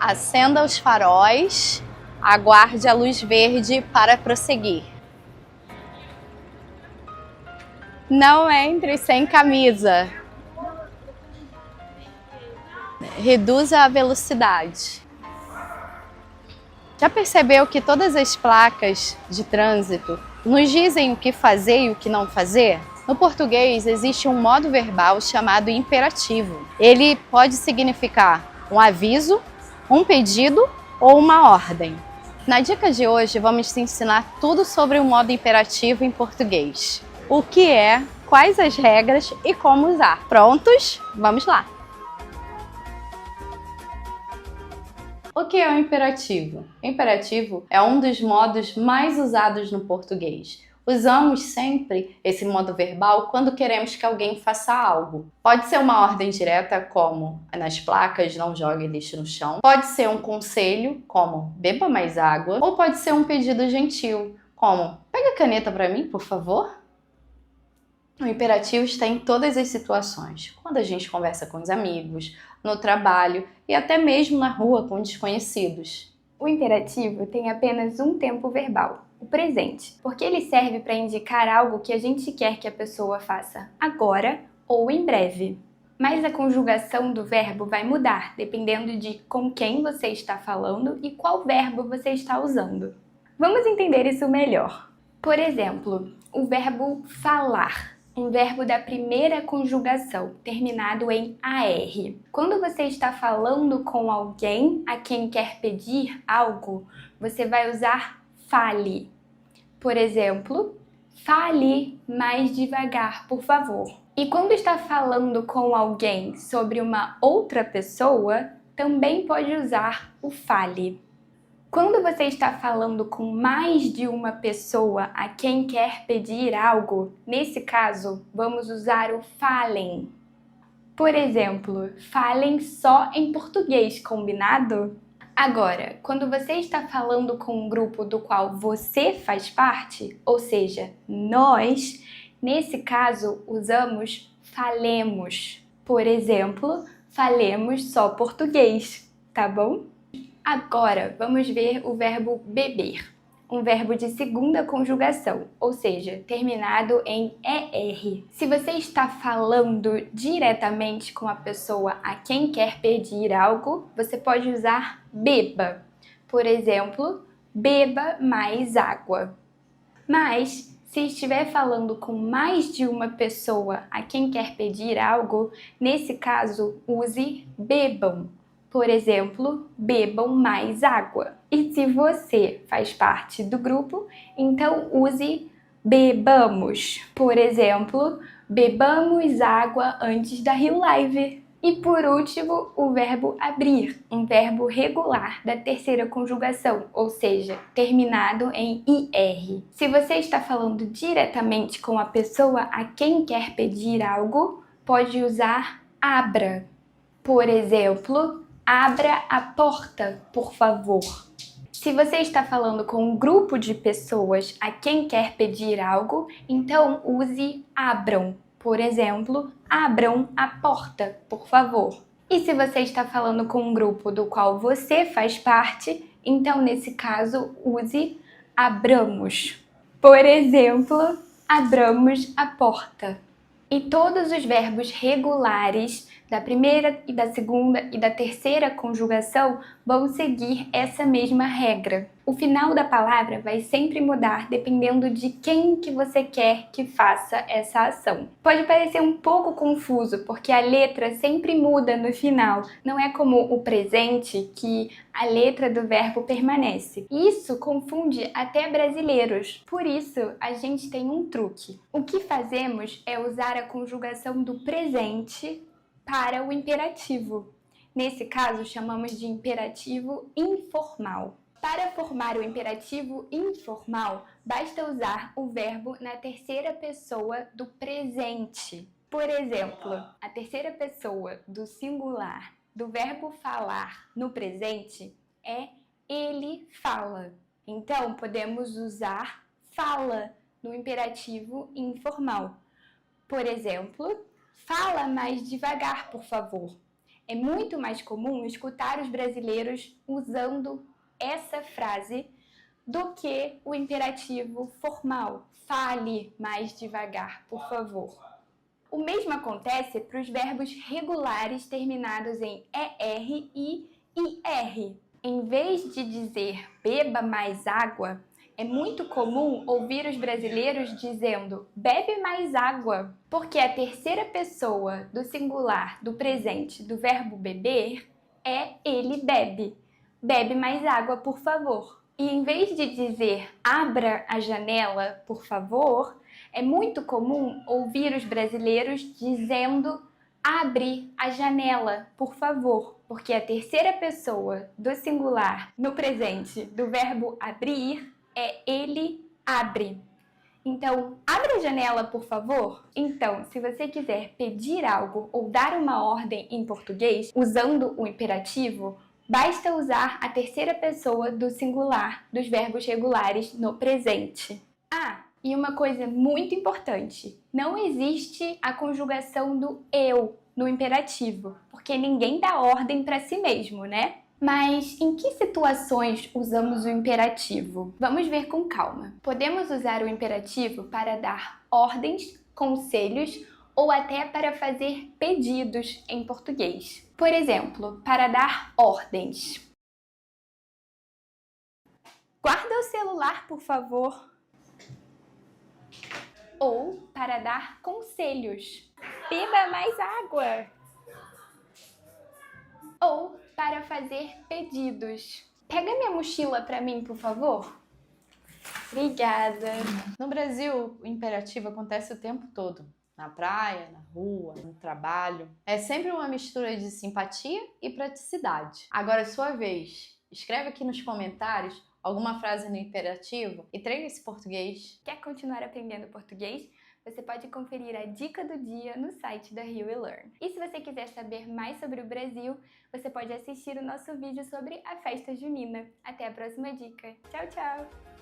Acenda os faróis, aguarde a luz verde para prosseguir. Não entre sem camisa. Reduza a velocidade. Já percebeu que todas as placas de trânsito nos dizem o que fazer e o que não fazer? No português existe um modo verbal chamado imperativo. Ele pode significar um aviso, um pedido ou uma ordem. Na dica de hoje vamos te ensinar tudo sobre o modo imperativo em português. O que é, quais as regras e como usar. Prontos? Vamos lá! O que é o imperativo? O imperativo é um dos modos mais usados no português. Usamos sempre esse modo verbal quando queremos que alguém faça algo. Pode ser uma ordem direta, como nas placas, não jogue lixo no chão. Pode ser um conselho, como beba mais água. Ou pode ser um pedido gentil, como pega a caneta para mim, por favor. O imperativo está em todas as situações. Quando a gente conversa com os amigos, no trabalho e até mesmo na rua com desconhecidos. O imperativo tem apenas um tempo verbal, o presente, porque ele serve para indicar algo que a gente quer que a pessoa faça agora ou em breve. Mas a conjugação do verbo vai mudar, dependendo de com quem você está falando e qual verbo você está usando. Vamos entender isso melhor. Por exemplo, o verbo falar. Um verbo da primeira conjugação, terminado em AR. Quando você está falando com alguém a quem quer pedir algo, você vai usar fale. Por exemplo, fale mais devagar, por favor. E quando está falando com alguém sobre uma outra pessoa, também pode usar o fale. Quando você está falando com mais de uma pessoa a quem quer pedir algo, nesse caso, vamos usar o falem. Por exemplo, falem só em português, combinado? Agora, quando você está falando com um grupo do qual você faz parte, ou seja, nós, nesse caso, usamos falemos. Por exemplo, falemos só português, tá bom? Agora, vamos ver o verbo beber, um verbo de segunda conjugação, ou seja, terminado em ER. Se você está falando diretamente com a pessoa a quem quer pedir algo, você pode usar beba. Por exemplo, beba mais água. Mas, se estiver falando com mais de uma pessoa a quem quer pedir algo, nesse caso, use bebam. Por exemplo, bebam mais água. E se você faz parte do grupo, então use bebamos. Por exemplo, bebamos água antes da Rio Live. E por último, o verbo abrir, um verbo regular da terceira conjugação, ou seja, terminado em IR. Se você está falando diretamente com a pessoa a quem quer pedir algo, pode usar abra. Por exemplo, abra a porta, por favor. Se você está falando com um grupo de pessoas a quem quer pedir algo, então use abram. Por exemplo, abram a porta, por favor. E se você está falando com um grupo do qual você faz parte, então nesse caso use abramos. Por exemplo, abramos a porta. E todos os verbos regulares da primeira e da segunda e da terceira conjugação vão seguir essa mesma regra. O final da palavra vai sempre mudar dependendo de quem que você quer que faça essa ação. Pode parecer um pouco confuso, porque a letra sempre muda no final. Não é como o presente, que a letra do verbo permanece. Isso confunde até brasileiros. Por isso, a gente tem um truque. O que fazemos é usar a conjugação do presente para o imperativo. Nesse caso, chamamos de imperativo informal. Para formar o imperativo informal, basta usar o verbo na terceira pessoa do presente. Por exemplo, a terceira pessoa do singular do verbo falar no presente é ele fala. Então, podemos usar fala no imperativo informal. Por exemplo, fala mais devagar, por favor. É muito mais comum escutar os brasileiros usando essa frase do que o imperativo formal. Fale mais devagar, por favor. O mesmo acontece para os verbos regulares terminados em ER e IR. Em vez de dizer beba mais água, é muito comum ouvir os brasileiros dizendo bebe mais água, porque a terceira pessoa do singular do presente do verbo beber é ele bebe. Bebe mais água, por favor. E em vez de dizer abra a janela, por favor, é muito comum ouvir os brasileiros dizendo abre a janela, por favor, porque a terceira pessoa do singular no presente do verbo abrir é ele abre. Então, abre a janela, por favor. Então, se você quiser pedir algo ou dar uma ordem em português usando o imperativo, basta usar a terceira pessoa do singular dos verbos regulares no presente. Ah, e uma coisa muito importante, não existe a conjugação do eu no imperativo, porque ninguém dá ordem para si mesmo, né? Mas em que situações usamos o imperativo? Vamos ver com calma. Podemos usar o imperativo para dar ordens, conselhos ou até para fazer pedidos em português. Por exemplo, para dar ordens. Guarda o celular, por favor. Ou para dar conselhos. Beba mais água. Ou para fazer pedidos. Pega minha mochila para mim, por favor. Obrigada. No Brasil, o imperativo acontece o tempo todo. Na praia, na rua, no trabalho. É sempre uma mistura de simpatia e praticidade. Agora é sua vez. Escreve aqui nos comentários alguma frase no imperativo e treine esse português. Quer continuar aprendendo português? Você pode conferir a dica do dia no site da Rio Learn. E se você quiser saber mais sobre o Brasil, você pode assistir o nosso vídeo sobre a festa junina. Até a próxima dica. Tchau, tchau!